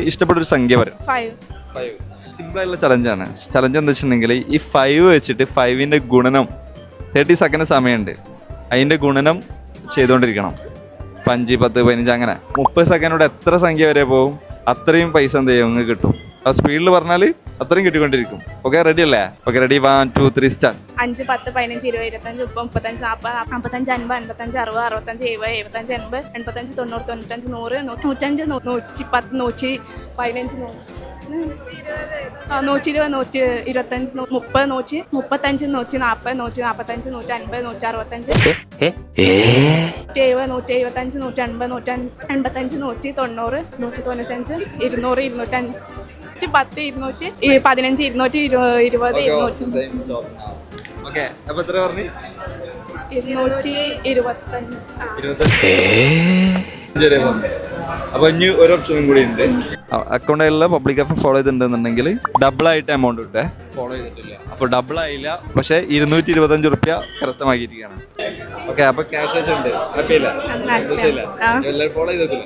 ഇഷ്ടപ്പെട്ടൊരു സംഖ്യ വരും. 5. സിമ്പിളായിട്ടുള്ള ചലഞ്ചാണ്. ചലഞ്ച് എന്താ വെച്ചിട്ടുണ്ടെങ്കിൽ ഈ 5 വെച്ചിട്ട് 5ന്റെ ഗുണനം 30 സെക്കൻഡ് സമയമുണ്ട്. അതിൻ്റെ ഗുണനം ചെയ്തുകൊണ്ടിരിക്കണം. 5, 10, 15 അങ്ങനെ 30 സെക്കൻഡോടെ എത്ര സംഖ്യ വരെ പോകും അത്രയും പൈസ എന്ത് ചെയ്യും നിങ്ങൾക്ക് കിട്ടും. ആ സ്പീഡിൽ പറഞ്ഞാൽ അത്രയും കിട്ടിക്കൊണ്ടിരിക്കും. ഓക്കെ, റെഡി അല്ലേ? Okay, ready, 1, 2, 3 start. 5, 10, 15, 20, 25, 30, 35, 40, 45, 50, 55, 60, 65, 70, 75, 80, 85, 90, 95, 100, 105, 110, 115, 120, 125, 30, 135, 140, 145, 150, 165, 170, 175, 180, 185, 190, 195, 200, 205, 10, 200, 15, 220, 220. ഓക്കെ, അപ്പൊ എത്ര പറഞ്ഞു? 225. അപ്പൊ ഇനി ഒരു ഓപ്ഷനും കൂടി ഉണ്ട്. അക്കൗണ്ടിലുള്ള പബ്ലിക് ആപ്പ് ഫോളോ ചെയ്തിട്ടുണ്ടെന്നുണ്ടെങ്കിൽ ഡബിൾ ആയിട്ട് എമൗണ്ട് കിട്ടേ. ഫോളോ ചെയ്തിട്ടില്ല, അപ്പൊ ഡബിൾ ആയില്ല. പക്ഷെ 225 റുപ്യ കരസ്ഥമാക്കിയിരിക്കുകയാണ്. ഓക്കെ, അപ്പൊ ക്യാഷ് ഉണ്ട്. ഹാപ്പി അല്ലേ? ഫോളോ ചെയ്തിട്ടില്ല.